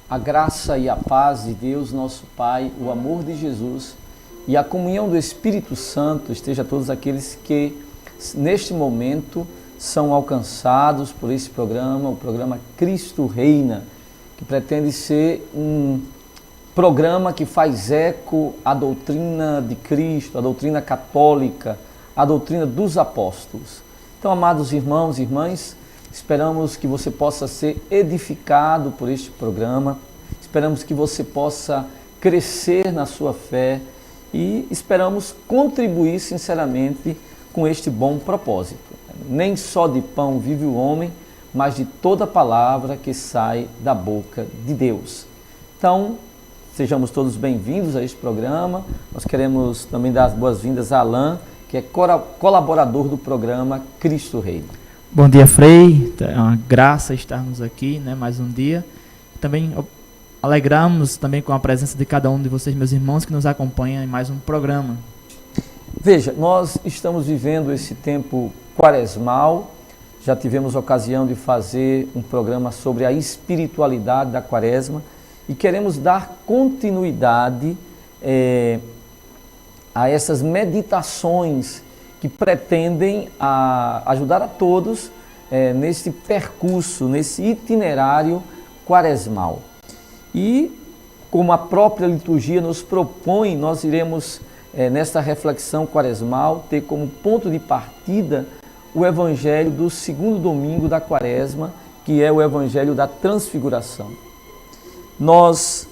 A graça e a paz de Deus, nosso Pai, o amor de Jesus e a comunhão do Espírito Santo esteja a todos aqueles que, neste momento, são alcançados por esse programa, o programa Cristo Reina, que pretende ser um programa que faz eco à doutrina de Cristo, à doutrina católica, à doutrina dos apóstolos. Então, amados irmãos e irmãs, esperamos que você possa ser edificado por este programa, esperamos que você possa crescer na sua fé e esperamos contribuir sinceramente com este bom propósito. Nem só de pão vive o homem, mas de toda palavra que sai da boca de Deus. Então, sejamos todos bem-vindos a este programa. Nós queremos também dar as boas-vindas a Alain, que é colaborador do programa Cristo Reina. Bom dia, Frei. É uma graça estarmos aqui, mais um dia. Também alegramos também com a presença de cada um de vocês, meus irmãos, que nos acompanham em mais um programa. Veja, nós estamos vivendo esse tempo quaresmal. Já tivemos a ocasião de fazer um programa sobre a espiritualidade da quaresma e queremos dar continuidade a essas meditações que pretendem ajudar a todos nesse percurso, nesse itinerário quaresmal. E, como a própria liturgia nos propõe, nós iremos, nesta reflexão quaresmal, ter como ponto de partida o evangelho do segundo domingo da quaresma, que é o evangelho da transfiguração. Nós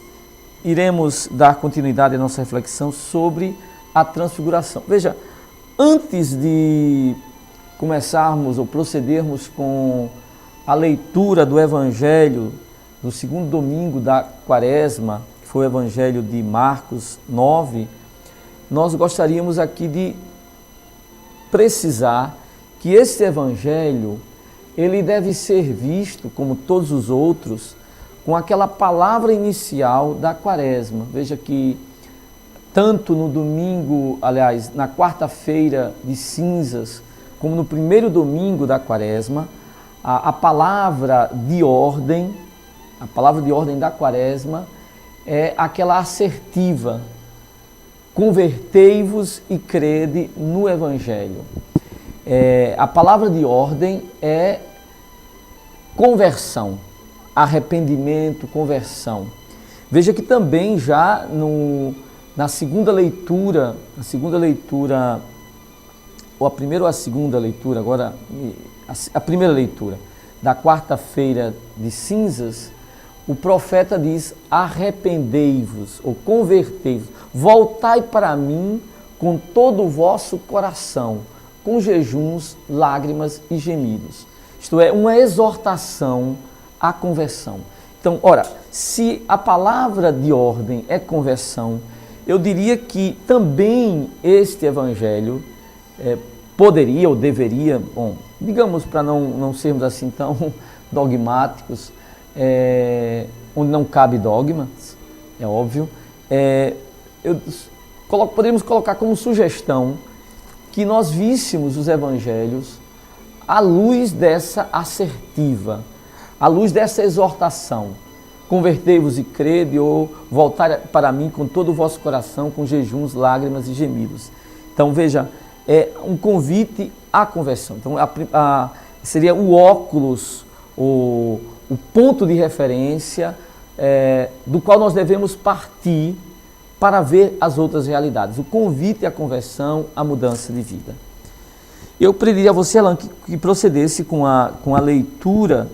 iremos dar continuidade à nossa reflexão sobre a transfiguração. Veja, antes de começarmos ou procedermos com a leitura do evangelho do segundo domingo da quaresma, que foi o evangelho de Marcos 9, nós gostaríamos aqui de precisar que este evangelho, ele deve ser visto, como todos os outros, com aquela palavra inicial da quaresma. Veja que tanto no domingo, aliás, na quarta-feira de cinzas, como no primeiro domingo da quaresma, a palavra de ordem da quaresma é aquela assertiva: convertei-vos e crede no evangelho. A palavra de ordem é conversão, arrependimento, conversão. Veja que também já na segunda leitura, ou a primeira ou a segunda leitura, agora a primeira leitura da quarta-feira de cinzas, o profeta diz: arrependei-vos ou convertei-vos, voltai para mim com todo o vosso coração, com jejuns, lágrimas e gemidos. Isto é, uma exortação à conversão. Então, ora, se a palavra de ordem é conversão, eu diria que também este evangelho poderia ou deveria, digamos, para não sermos assim tão dogmáticos, onde não cabe dogmas, é óbvio, poderíamos colocar como sugestão que nós víssemos os evangelhos à luz dessa assertiva, à luz dessa exortação: convertei-vos e crede, ou voltai para mim com todo o vosso coração, com jejuns, lágrimas e gemidos. Então veja, é um convite à conversão. Então seria o óculos, o ponto de referência do qual nós devemos partir para ver as outras realidades. O convite à conversão, à mudança de vida. Eu pediria a você, Alain, que procedesse com a leitura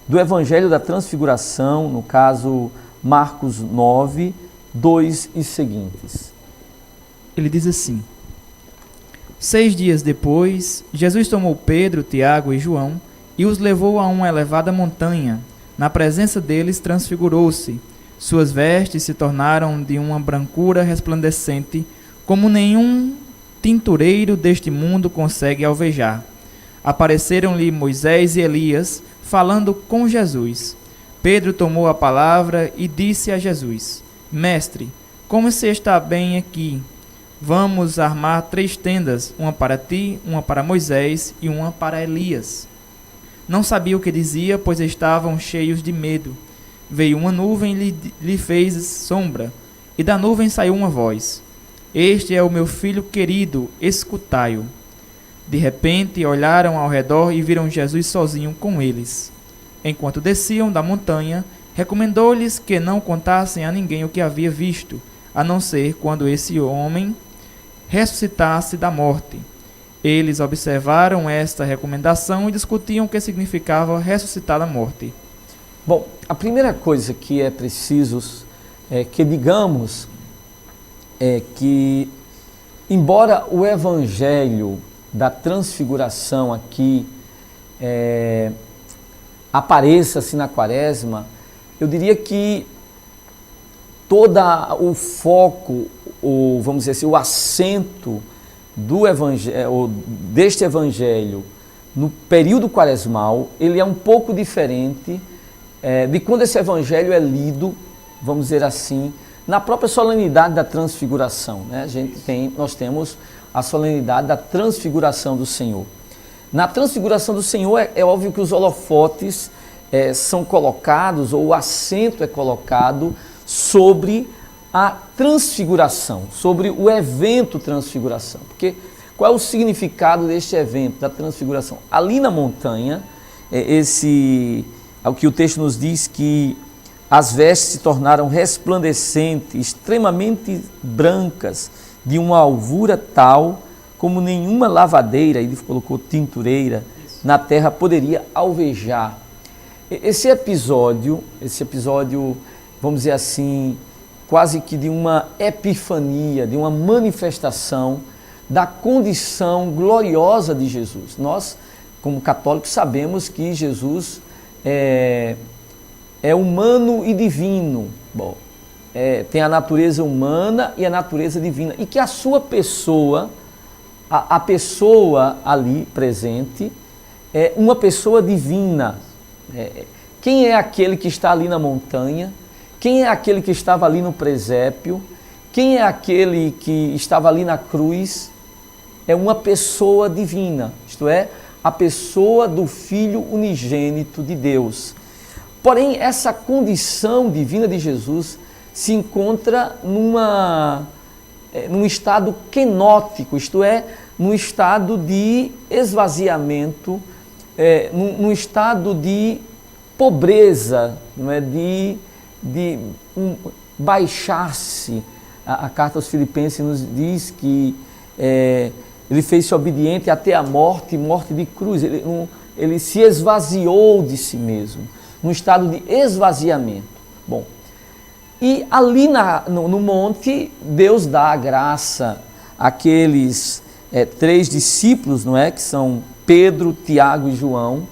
do Evangelho da Transfiguração, no caso Marcos 9, 2 e seguintes. Ele diz assim: 6 dias depois, Jesus tomou Pedro, Tiago e João e os levou a uma elevada montanha. Na presença deles transfigurou-se. Suas vestes se tornaram de uma brancura resplandecente, como nenhum tintureiro deste mundo consegue alvejar. Apareceram-lhe Moisés e Elias, falando com Jesus. Pedro tomou a palavra e disse a Jesus: Mestre, como se está bem aqui? Vamos armar 3 tendas, uma para ti, uma para Moisés e uma para Elias. Não sabia o que dizia, pois estavam cheios de medo. Veio uma nuvem e lhe fez sombra, e da nuvem saiu uma voz: Este é o meu filho querido, escutai-o. De repente olharam ao redor e viram Jesus sozinho com eles. Enquanto desciam da montanha, recomendou-lhes que não contassem a ninguém o que havia visto, a não ser quando esse homem ressuscitasse da morte. Eles observaram esta recomendação e discutiam o que significava ressuscitar da morte. Bom, a primeira coisa que é preciso que digamos é que, embora o evangelho da transfiguração aqui apareça assim na Quaresma, eu diria que todo o foco, vamos dizer assim, o acento do evangelho, deste evangelho no período quaresmal, ele é um pouco diferente de quando esse evangelho é lido, vamos dizer assim, na própria solenidade da transfiguração, né? Nós temos a solenidade da transfiguração do Senhor. Na transfiguração do Senhor é óbvio que os holofotes são colocados, ou o acento é colocado sobre a transfiguração, sobre o evento transfiguração. Porque qual é o significado deste evento, da transfiguração? Ali na montanha, o que o texto nos diz, que as vestes se tornaram resplandecentes, extremamente brancas, de uma alvura tal como nenhuma lavadeira, ele colocou tintureira, na terra poderia alvejar. Esse episódio, vamos dizer assim, quase que de uma epifania, de uma manifestação da condição gloriosa de Jesus. Nós, como católicos, sabemos que Jesus é humano e divino. Bom, tem a natureza humana e a natureza divina. E que a sua pessoa, a pessoa ali presente, é uma pessoa divina. Quem é aquele que está ali na montanha? Quem é aquele que estava ali no presépio? Quem é aquele que estava ali na cruz? É uma pessoa divina, isto é, a pessoa do Filho unigênito de Deus. Porém, essa condição divina de Jesus se encontra num estado kenótico, isto é, num estado de esvaziamento, num estado de pobreza, não é? de baixar-se. A carta aos Filipenses nos diz que ele fez-se obediente até a morte de cruz. Ele se esvaziou de si mesmo, num estado de esvaziamento. Bom, e ali no monte, Deus dá a graça àqueles 3 discípulos, não é? Que são Pedro, Tiago e João,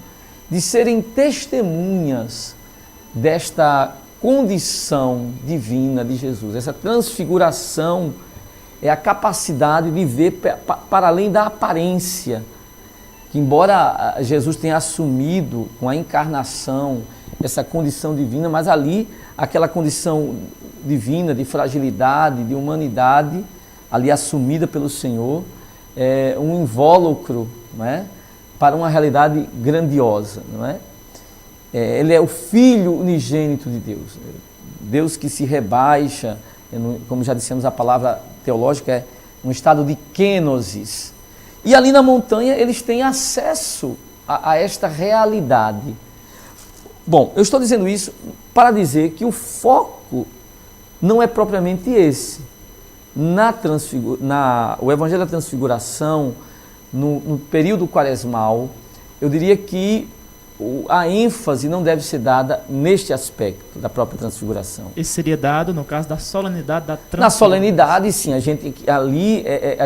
de serem testemunhas desta condição divina de Jesus. Essa transfiguração é a capacidade de ver para além da aparência, que embora Jesus tenha assumido com a encarnação essa condição divina, mas ali aquela condição divina de fragilidade, de humanidade, ali assumida pelo Senhor, é um invólucro, não é? Para uma realidade grandiosa, não é? Ele é o Filho unigênito de Deus, Deus que se rebaixa, como já dissemos, a palavra teológica é um estado de kenosis. E ali na montanha eles têm acesso a esta realidade. Bom, eu estou dizendo isso para dizer que o foco não é propriamente esse. O Evangelho da Transfiguração, no período quaresmal, eu diria que a ênfase não deve ser dada neste aspecto da própria transfiguração. Isso seria dado no caso da solenidade da transfiguração? Na solenidade, sim, a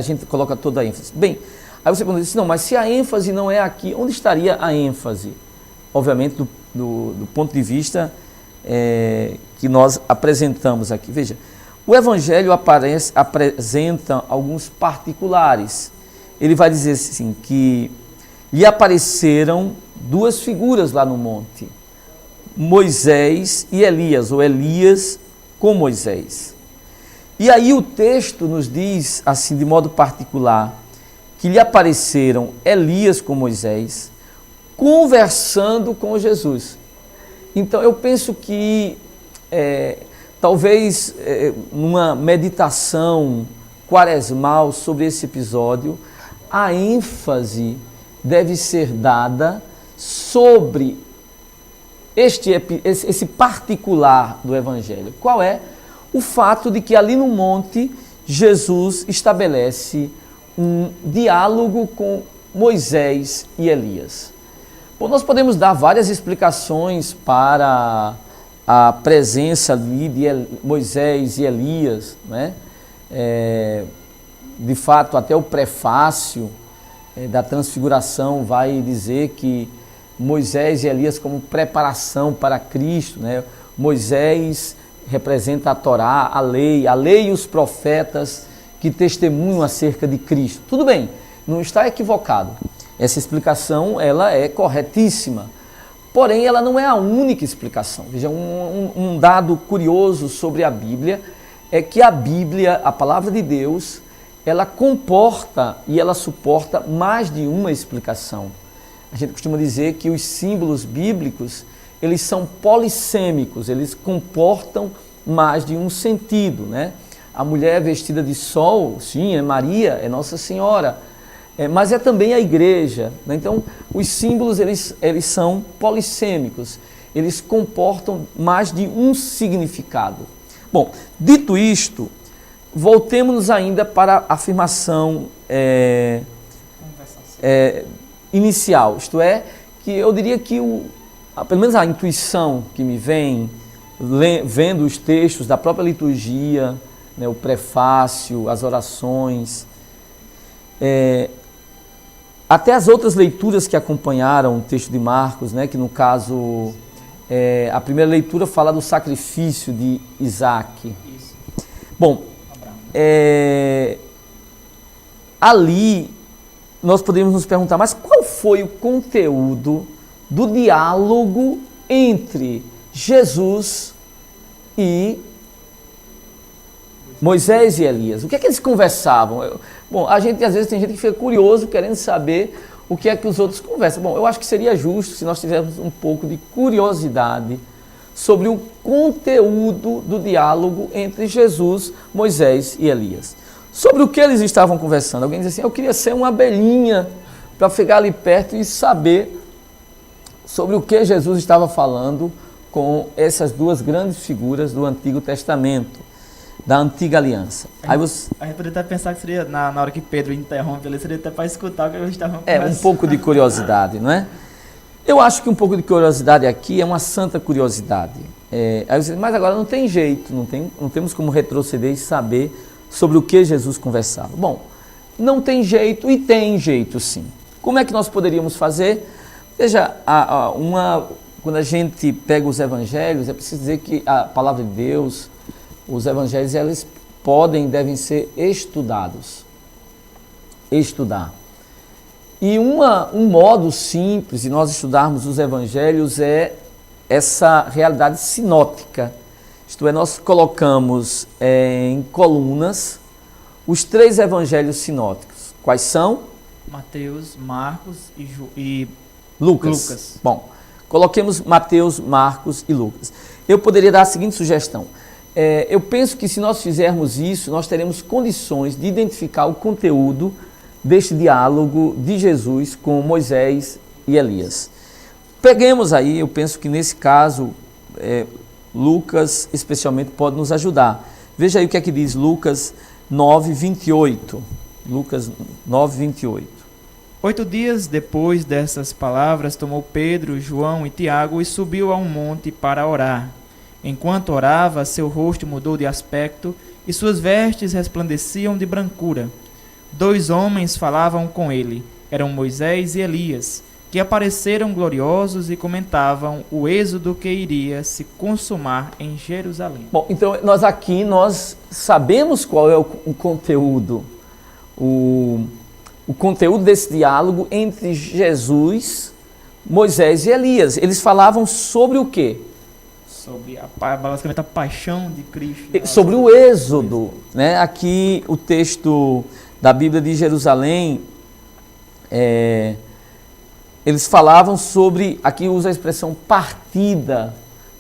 gente coloca toda a ênfase. Bem, aí você pergunta assim, não, mas se a ênfase não é aqui, onde estaria a ênfase? Obviamente, do ponto de vista que nós apresentamos aqui. Veja, o Evangelho apresenta alguns particulares. Ele vai dizer assim, que lhe apareceram 2 figuras lá no monte, Moisés e Elias, ou Elias com Moisés. E aí o texto nos diz, assim, de modo particular, que lhe apareceram Elias com Moisés, conversando com Jesus. Então eu penso que talvez numa meditação quaresmal sobre esse episódio, a ênfase deve ser dada sobre esse particular do Evangelho. Qual é? O fato de que ali no monte Jesus estabelece um diálogo com Moisés e Elias. Bom, nós podemos dar várias explicações para a presença ali de Moisés e Elias, né? De fato, até o prefácio da Transfiguração vai dizer que Moisés e Elias como preparação para Cristo, né? Moisés representa a Torá, a lei e os profetas que testemunham acerca de Cristo. Tudo bem, não está equivocado. Essa explicação, ela é corretíssima. Porém, ela não é a única explicação. Veja, um dado curioso sobre a Bíblia é que a Bíblia, a palavra de Deus, ela comporta e ela suporta mais de uma explicação. A gente costuma dizer que os símbolos bíblicos, eles são polissêmicos, eles comportam mais de um sentido, né? A mulher vestida de sol, sim, é Maria, é Nossa Senhora, mas é também a igreja, né? Então, os símbolos, eles são polissêmicos, eles comportam mais de um significado. Bom, dito isto, voltemos ainda para a afirmação inicial, isto é, que eu diria que, pelo menos a intuição que me vem, vendo os textos da própria liturgia, né, o prefácio, as orações, até as outras leituras que acompanharam o texto de Marcos, né, que no caso, a primeira leitura fala do sacrifício de Isaac. Isso. Bom, ali nós podemos nos perguntar, mas qual foi o conteúdo do diálogo entre Jesus e Moisés e Elias? O que é que eles conversavam? Bom, às vezes tem gente que fica curioso, querendo saber o que é que os outros conversam. Bom, eu acho que seria justo se nós tivéssemos um pouco de curiosidade sobre o conteúdo do diálogo entre Jesus, Moisés e Elias. Sobre o que eles estavam conversando. Alguém diz assim, eu queria ser uma abelhinha para ficar ali perto e saber sobre o que Jesus estava falando com essas duas grandes figuras do Antigo Testamento, da Antiga Aliança. A gente poderia até pensar que seria, na hora que Pedro interrompe, ele seria até para escutar o que eles estavam conversando. Um pouco de curiosidade, não é? Eu acho que um pouco de curiosidade aqui é uma santa curiosidade. Aí você diz, mas agora não tem jeito, não temos como retroceder e saber sobre o que Jesus conversava. Bom, não tem jeito e tem jeito sim. Como é que nós poderíamos fazer? Veja, quando a gente pega os evangelhos, é preciso dizer que a palavra de Deus, os evangelhos, eles devem ser estudados. Estudar. E um modo simples de nós estudarmos os evangelhos é essa realidade sinótica. Isto é, nós colocamos em colunas os 3 evangelhos sinóticos. Quais são? Mateus, Marcos e Lucas. Bom, coloquemos Mateus, Marcos e Lucas. Eu poderia dar a seguinte sugestão. Eu penso que se nós fizermos isso, nós teremos condições de identificar o conteúdo deste diálogo de Jesus com Moisés e Elias. Peguemos aí, eu penso que nesse caso, Lucas especialmente pode nos ajudar. Veja aí o que é que diz Lucas 9, 28. Lucas 9, 28. 8 dias depois dessas palavras, tomou Pedro, João e Tiago e subiu a um monte para orar. Enquanto orava, seu rosto mudou de aspecto e suas vestes resplandeciam de brancura. 2 homens falavam com ele, eram Moisés e Elias, que apareceram gloriosos e comentavam o êxodo que iria se consumar em Jerusalém. Bom, então nós sabemos qual é o conteúdo, o conteúdo desse diálogo entre Jesus, Moisés e Elias. Eles falavam sobre o quê? Sobre basicamente a paixão de Cristo. Sobre o êxodo, né? Aqui o texto da Bíblia de Jerusalém, eles falavam sobre, aqui usa a expressão partida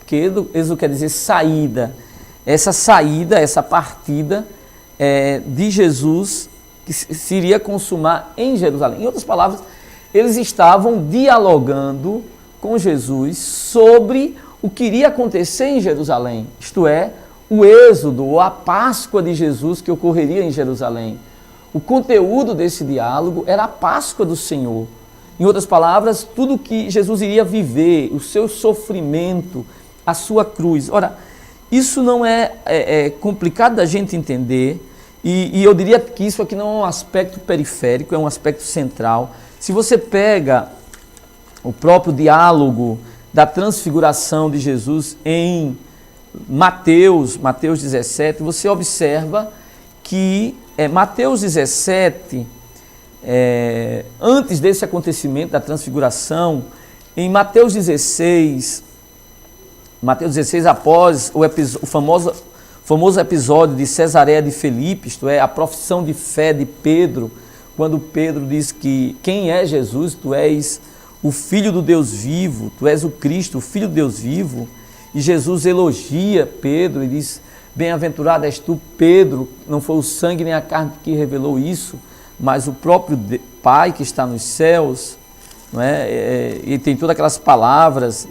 porque êxodo quer dizer saída. Essa saída, essa partida de Jesus que se iria consumar em Jerusalém. Em outras palavras, eles estavam dialogando com Jesus sobre o que iria acontecer em Jerusalém, isto é, o êxodo ou a Páscoa de Jesus que ocorreria em Jerusalém. O conteúdo desse diálogo era a Páscoa do Senhor. Em outras palavras, tudo que Jesus iria viver, o seu sofrimento, a sua cruz. Ora, isso não é complicado da gente entender, e eu diria que isso aqui não é um aspecto periférico, é um aspecto central. Se você pega o próprio diálogo da transfiguração de Jesus em Mateus 17, você observa que Mateus 17, antes desse acontecimento da transfiguração, em Mateus 16, após o famoso episódio de Cesareia de Filipe, isto é, a profissão de fé de Pedro, quando Pedro diz que quem é Jesus? Tu és o Filho do Deus vivo, tu és o Cristo, o Filho do Deus vivo. E Jesus elogia Pedro e diz: bem-aventurado és tu, Pedro, não foi o sangue nem a carne que revelou isso, mas o próprio Pai que está nos céus. Não é? E tem todas aquelas palavras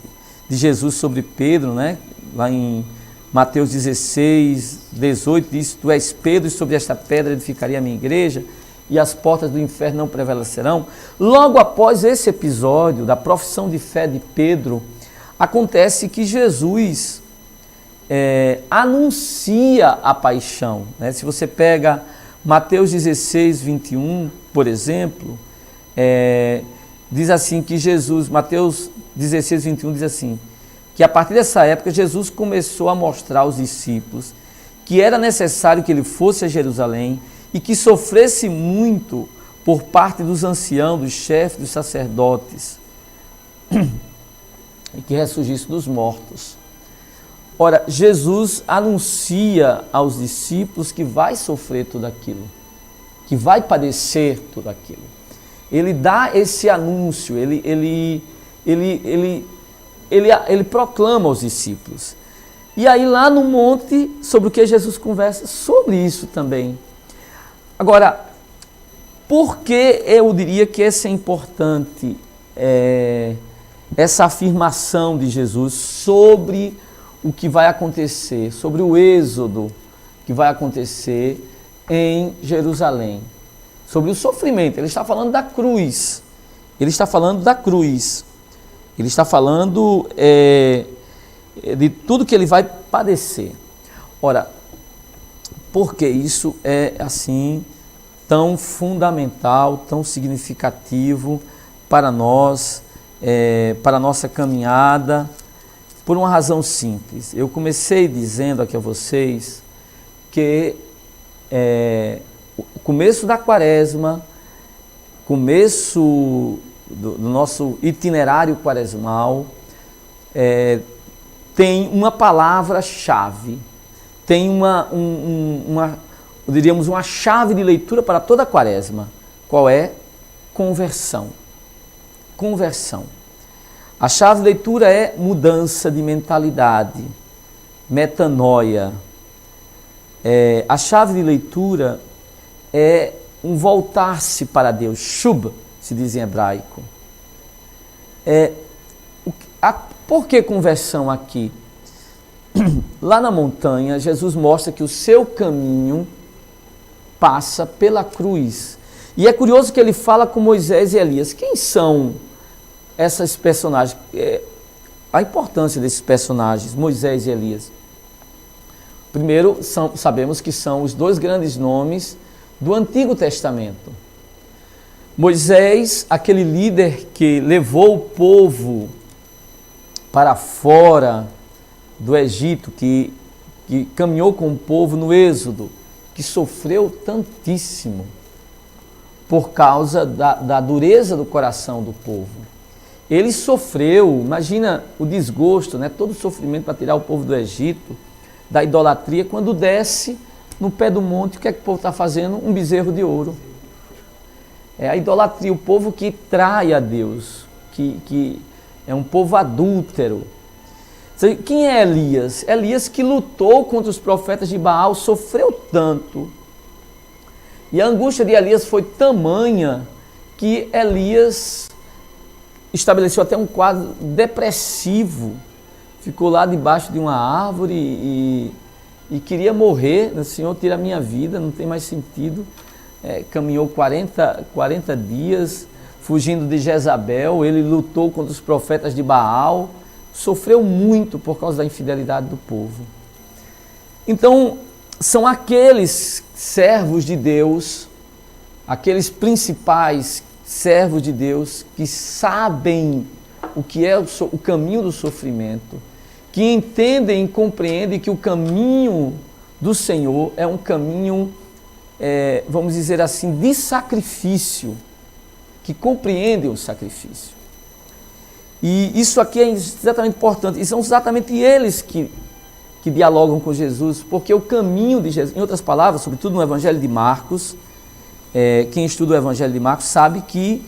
de Jesus sobre Pedro, né? Lá em Mateus 16, 18, diz: tu és Pedro, e sobre esta pedra edificaria a minha igreja, e as portas do inferno não prevalecerão. Logo após esse episódio da profissão de fé de Pedro, acontece que Jesus anuncia a paixão. Né? Se você pega Mateus 16, 21, por exemplo, diz assim que Jesus, Mateus 16, 21 diz assim, que a partir dessa época Jesus começou a mostrar aos discípulos que era necessário que ele fosse a Jerusalém e que sofresse muito por parte dos anciãos, dos chefes, dos sacerdotes, e que ressurgisse dos mortos. Ora, Jesus anuncia aos discípulos que vai sofrer tudo aquilo, que vai padecer tudo aquilo. Ele dá esse anúncio, ele proclama aos discípulos. E aí lá no monte, sobre o que Jesus conversa, sobre isso também. Agora, por que eu diria que essa é importante, essa afirmação de Jesus sobre o que vai acontecer, sobre o êxodo que vai acontecer em Jerusalém, sobre o sofrimento? Ele está falando da cruz, ele está falando de tudo que ele vai padecer. Ora, por que isso é assim tão fundamental, tão significativo para nós, para a nossa caminhada? Por uma razão simples. Eu comecei dizendo aqui a vocês que o começo da quaresma, começo do nosso itinerário quaresmal, tem uma palavra-chave, tem diríamos, uma chave de leitura para toda a quaresma. Qual é? Conversão. Conversão. A chave de leitura é mudança de mentalidade, metanoia. A chave de leitura é um voltar-se para Deus, shub, se diz em hebraico. Por que conversão aqui? Lá na montanha, Jesus mostra que o seu caminho passa pela cruz. E é curioso que ele fala com Moisés e Elias. Quem são essas personagens? A importância desses personagens, Moisés e Elias. Primeiro, sabemos que são os dois grandes nomes do Antigo Testamento. Moisés, aquele líder que levou o povo para fora do Egito, que caminhou com o povo no Êxodo, que sofreu tantíssimo por causa da dureza do coração do povo. Ele sofreu, imagina o desgosto, né? Todo o sofrimento para tirar o povo do Egito, da idolatria. Quando desce no pé do monte, o que é que o povo está fazendo? Um bezerro de ouro. É a idolatria, o povo que trai a Deus, que é um povo adúltero. Quem é Elias? Elias que lutou contra os profetas de Baal, sofreu tanto. E a angústia de Elias foi tamanha que Elias estabeleceu até um quadro depressivo. Ficou lá debaixo de uma árvore e queria morrer. Senhor, tira a minha vida, não tem mais sentido. Caminhou 40 dias fugindo de Jezabel. Ele lutou contra os profetas de Baal. Sofreu muito por causa da infidelidade do povo. Então, são aqueles servos de Deus, aqueles principais servos de Deus que sabem o que é o caminho do sofrimento, que entendem e compreendem que o caminho do Senhor é um caminho, vamos dizer assim, de sacrifício, que compreendem o sacrifício. E isso aqui é exatamente importante, e são exatamente eles que dialogam com Jesus, porque o caminho de Jesus, em outras palavras, sobretudo no Evangelho de Marcos, quem estuda o Evangelho de Marcos sabe que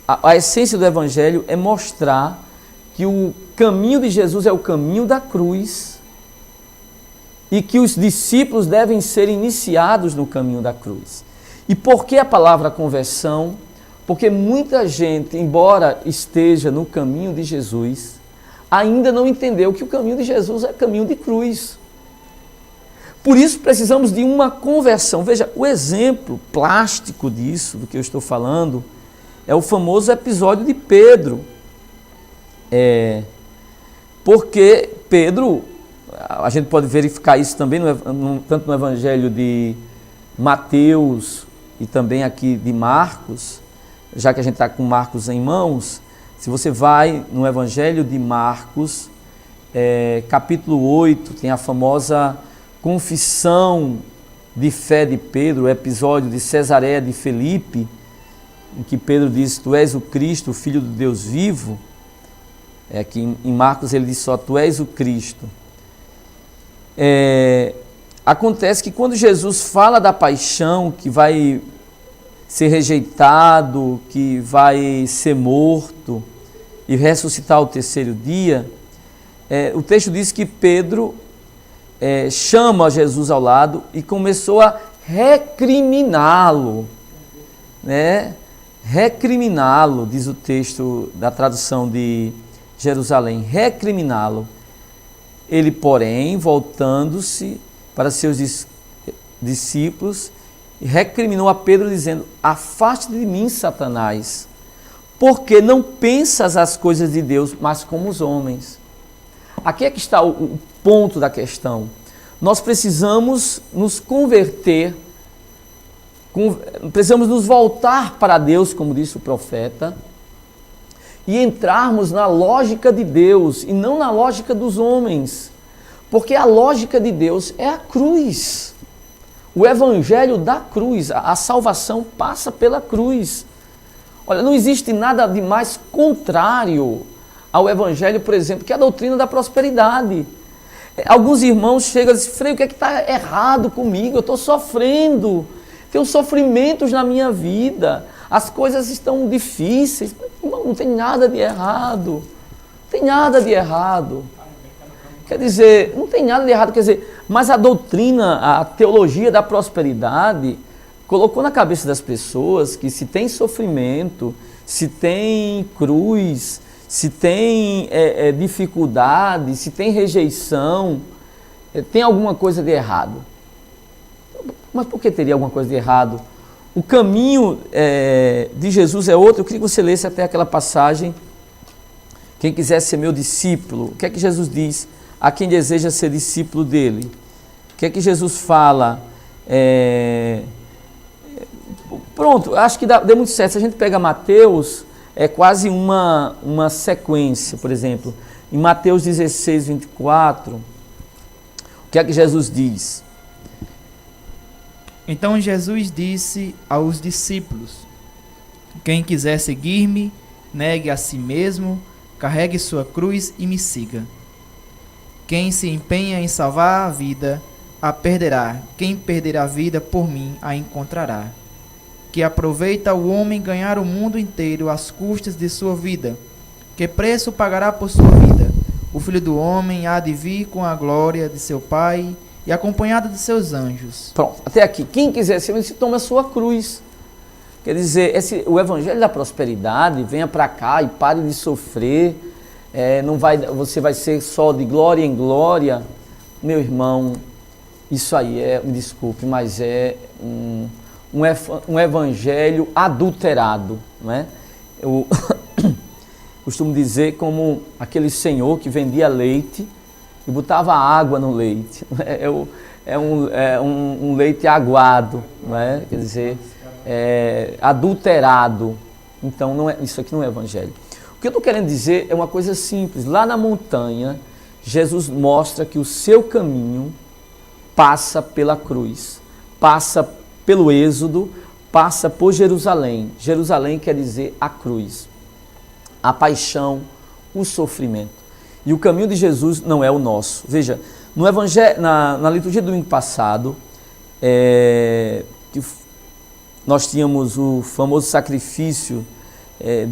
a essência do Evangelho é mostrar que o caminho de Jesus é o caminho da cruz e que os discípulos devem ser iniciados no caminho da cruz. E por que a palavra conversão? Porque muita gente, embora esteja no caminho de Jesus, ainda não entendeu que o caminho de Jesus é caminho de cruz. Por isso precisamos de uma conversão. Veja, o exemplo plástico disso, do que eu estou falando, é o famoso episódio de Pedro. Porque Pedro, a gente pode verificar isso também, tanto no Evangelho de Mateus e também aqui de Marcos, já que a gente está com Marcos em mãos. Se você vai no Evangelho de Marcos, capítulo 8, tem a famosa confissão de fé de Pedro, o episódio de Cesareia de Felipe, em que Pedro diz: tu és o Cristo, o Filho do Deus vivo. Aqui em Marcos ele diz só: tu és o Cristo. Acontece que quando Jesus fala da paixão, que vai ser rejeitado, que vai ser morto e ressuscitar ao terceiro dia, o texto diz que Pedro chama Jesus ao lado e começou a recriminá-lo, né? Recriminá-lo, diz o texto da tradução de Jerusalém, recriminá-lo. Ele, porém, voltando-se para seus discípulos, recriminou a Pedro dizendo: afaste de mim, Satanás, porque não pensas as coisas de Deus, mas como os homens. Aqui é que está o ponto da questão. Nós precisamos nos converter, precisamos nos voltar para Deus, como disse o profeta, e entrarmos na lógica de Deus e não na lógica dos homens, porque a lógica de Deus é a cruz. O evangelho da cruz, a salvação passa pela cruz. Olha, não existe nada de mais contrário ao evangelho, por exemplo, que a doutrina da prosperidade. Alguns irmãos chegam e dizem: Frei, o que é que está errado comigo? Eu estou sofrendo, tenho sofrimentos na minha vida, as coisas estão difíceis. Irmão, não tem nada de errado, não tem nada de errado. Quer dizer, não tem nada de errado, quer dizer, mas a doutrina, a teologia da prosperidade colocou na cabeça das pessoas que se tem sofrimento, se tem cruz, se tem dificuldade, se tem rejeição, tem alguma coisa de errado. Mas por que teria alguma coisa de errado? O caminho de Jesus é outro. Eu queria que você lesse até aquela passagem: quem quiser ser meu discípulo. O que é que Jesus diz a quem deseja ser discípulo dele? O que é que Jesus fala? Pronto, acho que deu muito certo. Se a gente pega Mateus, é quase uma sequência. Por exemplo, em Mateus 16, 24, o que é que Jesus diz? Então Jesus disse aos discípulos: quem quiser seguir-me, negue a si mesmo, carregue sua cruz e me siga. Quem se empenha em salvar a vida, a perderá. Quem perder a vida por mim, a encontrará. Que aproveita o homem ganhar o mundo inteiro às custas de sua vida? Que preço pagará por sua vida? O Filho do Homem há de vir com a glória de seu Pai e acompanhado de seus anjos. Pronto, até aqui. Quem quiser ser, se toma a sua cruz. Quer dizer, o evangelho da prosperidade, venha para cá e pare de sofrer, você vai ser só de glória em glória. Meu irmão, isso aí me desculpe, mas é um evangelho adulterado, não é? Eu costumo dizer como aquele senhor que vendia leite e botava água no leite. É um leite aguado, não é? Quer dizer, adulterado. Então, isso aqui não é evangelho. O que eu estou querendo dizer é uma coisa simples. Lá na montanha, Jesus mostra que o seu caminho passa pela cruz, passa pelo Êxodo, passa por Jerusalém. Jerusalém quer dizer a cruz, a paixão, o sofrimento. E o caminho de Jesus não é o nosso. Veja, no evangelho, na liturgia do domingo passado, nós tínhamos o famoso sacrifício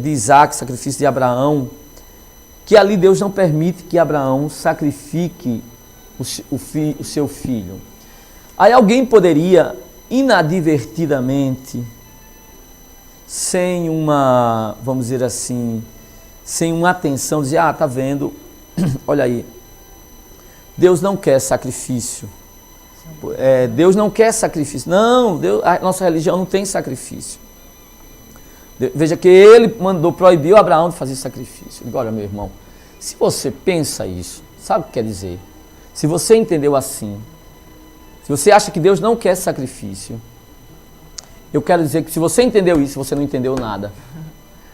de Isaac, sacrifício de Abraão, que ali Deus não permite que Abraão sacrifique o seu filho. Aí alguém poderia, inadvertidamente, sem uma, vamos dizer assim, sem uma atenção, dizer, tá vendo, olha aí, Deus não quer sacrifício. Deus não quer sacrifício. Não, a nossa religião não tem sacrifício. Veja que ele proibiu Abraão de fazer sacrifício. Agora, meu irmão, se você pensa isso, sabe o que quer dizer? Se você entendeu assim, se você acha que Deus não quer sacrifício, eu quero dizer que se você entendeu isso, você não entendeu nada.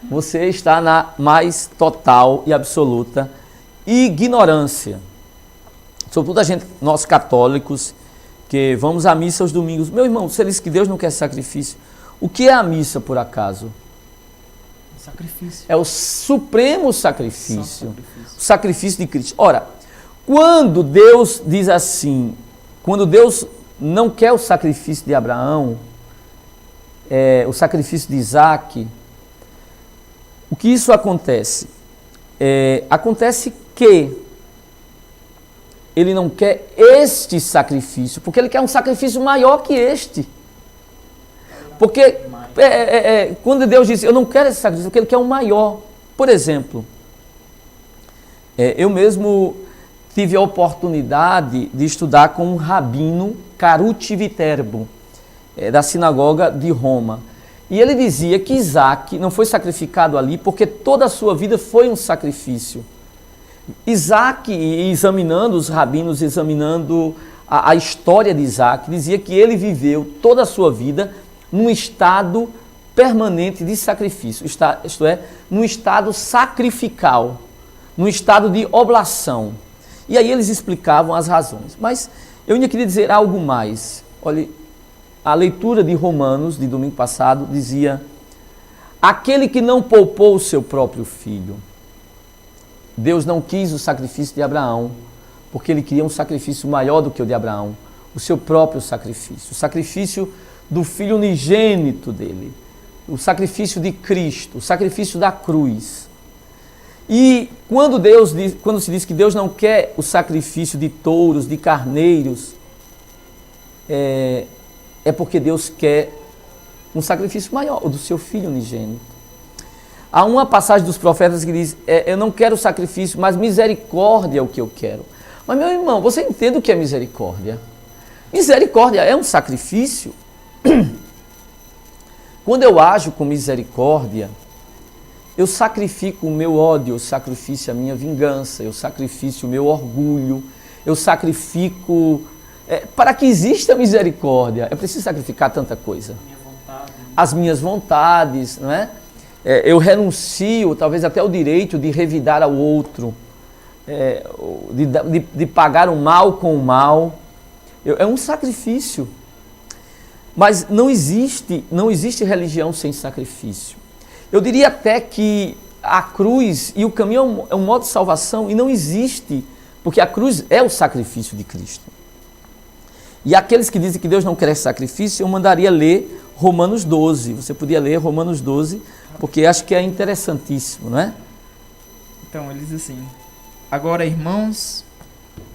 Você está na mais total e absoluta ignorância. Sobretudo a gente, nós católicos, que vamos à missa aos domingos. Meu irmão, você diz que Deus não quer sacrifício. O que é a missa, por acaso? Sacrifício. É o supremo sacrifício. O sacrifício de Cristo. Ora, quando Deus diz assim, quando Deus não quer o sacrifício de Abraão, o sacrifício de Isaac, o que isso acontece? Acontece que ele não quer este sacrifício, porque ele quer um sacrifício maior que este. Porque quando Deus diz, eu não quero esse sacrifício, porque ele quer um maior. Por exemplo, eu mesmo tive a oportunidade de estudar com um rabino Caruti Viterbo, da sinagoga de Roma. E ele dizia que Isaac não foi sacrificado ali porque toda a sua vida foi um sacrifício. Isaac, examinando os rabinos, examinando a história de Isaac, dizia que ele viveu toda a sua vida num estado permanente de sacrifício, isto é, num estado sacrificial, num estado de oblação. E aí eles explicavam as razões. Mas eu ainda queria dizer algo mais. Olha, a leitura de Romanos, de domingo passado, dizia: aquele que não poupou o seu próprio filho. Deus não quis o sacrifício de Abraão, porque ele queria um sacrifício maior do que o de Abraão, o seu próprio sacrifício, o sacrifício do Filho unigênito dele, o sacrifício de Cristo, o sacrifício da cruz. E quando se diz que Deus não quer o sacrifício de touros, de carneiros, é porque Deus quer um sacrifício maior, o do seu Filho unigênito. Há uma passagem dos profetas que diz, eu não quero sacrifício, mas misericórdia é o que eu quero. Mas, meu irmão, você entende o que é misericórdia? Misericórdia é um sacrifício. Quando eu ajo com misericórdia, eu sacrifico o meu ódio, eu sacrifico a minha vingança, eu sacrifico o meu orgulho, eu sacrifico... para que exista misericórdia, é preciso sacrificar tanta coisa. As minhas vontades, não é? Eu renuncio, talvez até o direito de revidar ao outro, de pagar o mal com o mal. É um sacrifício. Mas não existe religião sem sacrifício. Eu diria até que a cruz e o caminho é um modo de salvação e não existe, porque a cruz é o sacrifício de Cristo. E aqueles que dizem que Deus não quer sacrifício, eu mandaria ler Romanos 12. Você podia ler Romanos 12, porque acho que é interessantíssimo, não é? Então, ele diz assim: Agora, irmãos,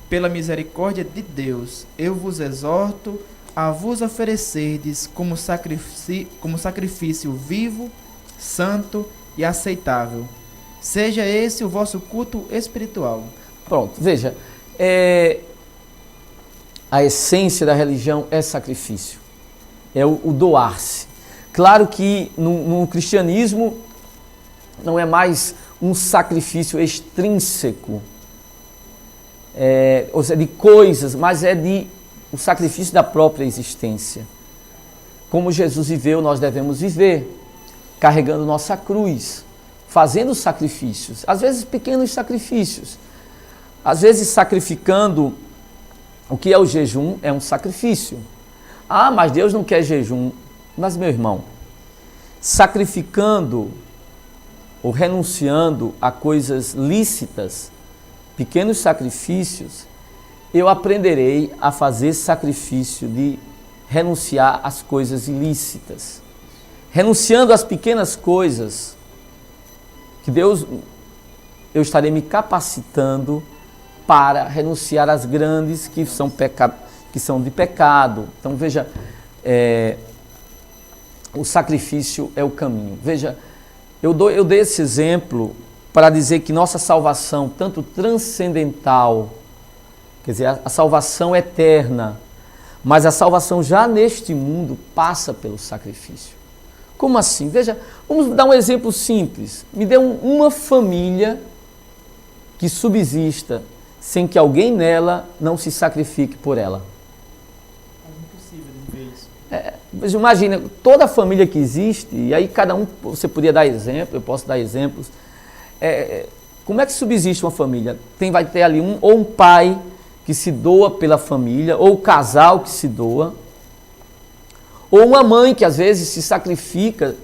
pela misericórdia de Deus, eu vos exorto a vos oferecerdes como sacrifício vivo, santo e aceitável. Seja esse o vosso culto espiritual. Pronto, veja, a essência da religião é sacrifício, é o doar-se. Claro que no cristianismo não é mais um sacrifício extrínseco, ou seja, de coisas, mas é o sacrifício da própria existência. Como Jesus viveu, nós devemos viver, carregando nossa cruz, fazendo sacrifícios, às vezes pequenos sacrifícios, às vezes sacrificando. O que é o jejum? É um sacrifício. Ah, mas Deus não quer jejum. Mas, meu irmão, sacrificando ou renunciando a coisas lícitas, pequenos sacrifícios, eu aprenderei a fazer sacrifício de renunciar às coisas ilícitas. Renunciando às pequenas coisas, que eu estarei me capacitando para renunciar às grandes que são de pecado. Então, veja, o sacrifício é o caminho. Veja, eu dei esse exemplo para dizer que nossa salvação, tanto transcendental, quer dizer, a salvação eterna, mas a salvação já neste mundo passa pelo sacrifício. Como assim? Veja, vamos dar um exemplo simples. Me dê uma família que subsista sem que alguém nela não se sacrifique por ela. É impossível de ver isso. Mas imagina, toda a família que existe, e aí cada um, você podia dar exemplo, eu posso dar exemplos. Como é que subsiste uma família? Vai ter ali ou um pai que se doa pela família, ou o casal que se doa, ou uma mãe que às vezes se sacrifica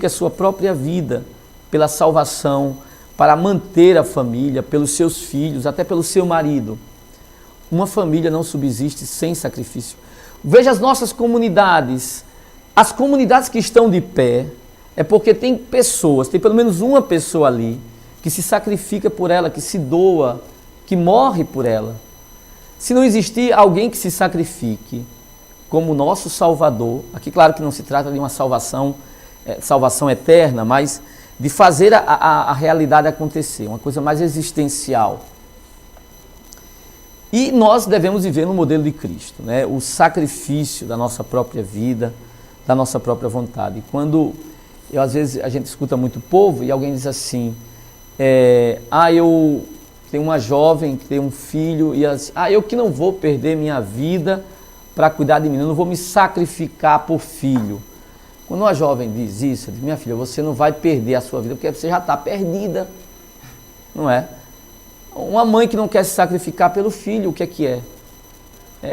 a sua própria vida pela salvação, para manter a família, pelos seus filhos, até pelo seu marido. Uma família não subsiste sem sacrifício. Veja as nossas comunidades. As comunidades que estão de pé é porque tem pessoas, tem pelo menos uma pessoa ali que se sacrifica por ela, que se doa, que morre por ela. Se não existir alguém que se sacrifique como nosso Salvador, aqui claro que não se trata de uma salvação eterna, mas de fazer a realidade acontecer, uma coisa mais existencial. E nós devemos viver no modelo de Cristo, né? O sacrifício da nossa própria vida, da nossa própria vontade. E quando, às vezes, a gente escuta muito o povo e alguém diz assim, eu tenho uma jovem que tem um filho, e assim, eu que não vou perder minha vida para cuidar de mim, eu não vou me sacrificar por filho. Quando uma jovem diz isso, eu digo, minha filha, você não vai perder a sua vida, porque você já está perdida, não é? Uma mãe que não quer se sacrificar pelo filho, o que é?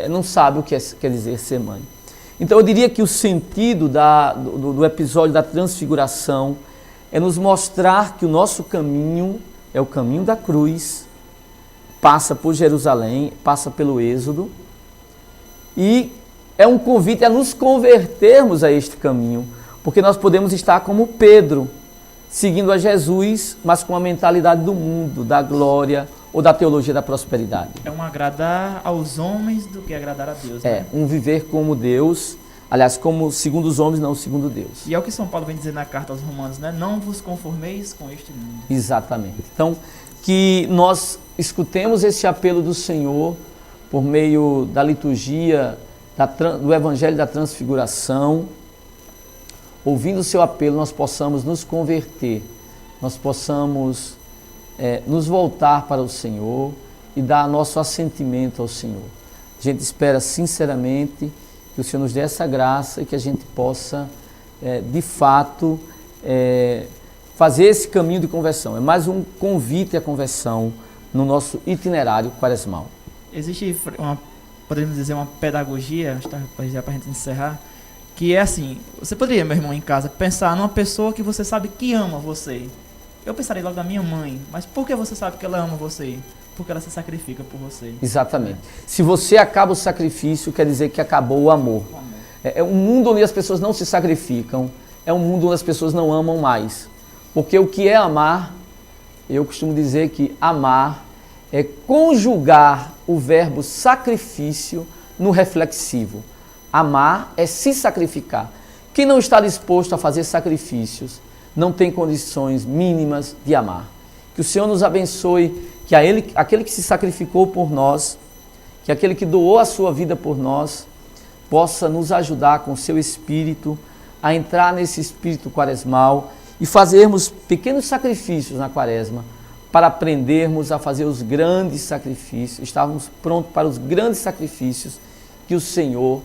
Não sabe o que quer dizer ser mãe. Então eu diria que o sentido do episódio da transfiguração é nos mostrar que o nosso caminho é o caminho da cruz, passa por Jerusalém, passa pelo Êxodo, e é um convite a nos convertermos a este caminho, porque nós podemos estar como Pedro, seguindo a Jesus, mas com a mentalidade do mundo, da glória ou da teologia da prosperidade. É um agradar aos homens do que agradar a Deus. Né? Um viver como Deus, aliás, como segundo os homens, não segundo Deus. E é o que São Paulo vem dizer na carta aos Romanos, né? Não vos conformeis com este mundo. Exatamente. Então, que nós escutemos esse apelo do Senhor por meio da liturgia do Evangelho da Transfiguração. Ouvindo o seu apelo, nós possamos nos converter, nós possamos nos voltar para o Senhor e dar nosso assentimento ao Senhor. A gente espera sinceramente que o Senhor nos dê essa graça e que a gente possa, de fato, fazer esse caminho de conversão. É mais um convite à conversão no nosso itinerário quaresmal. Existe podemos dizer, uma pedagogia, já para a gente encerrar, que é assim, você poderia, meu irmão, em casa, pensar numa pessoa que você sabe que ama você. Eu pensaria logo na minha mãe, mas por que você sabe que ela ama você? Porque ela se sacrifica por você. Exatamente. Se você acaba o sacrifício, quer dizer que acabou o amor. É um mundo onde as pessoas não se sacrificam, é um mundo onde as pessoas não amam mais. Porque o que é amar, eu costumo dizer que amar é conjugar o verbo sacrifício no reflexivo. Amar é se sacrificar. Quem não está disposto a fazer sacrifícios não tem condições mínimas de amar. Que o Senhor nos abençoe, que aquele que se sacrificou por nós, que aquele que doou a sua vida por nós, possa nos ajudar com o seu Espírito a entrar nesse espírito quaresmal e fazermos pequenos sacrifícios na quaresma para aprendermos a fazer os grandes sacrifícios, estarmos prontos para os grandes sacrifícios que o Senhor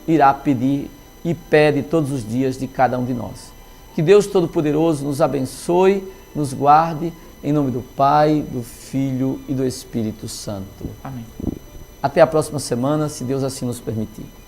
irá pedir e pede todos os dias de cada um de nós. Que Deus Todo-Poderoso nos abençoe, nos guarde, em nome do Pai, do Filho e do Espírito Santo. Amém. Até a próxima semana, se Deus assim nos permitir.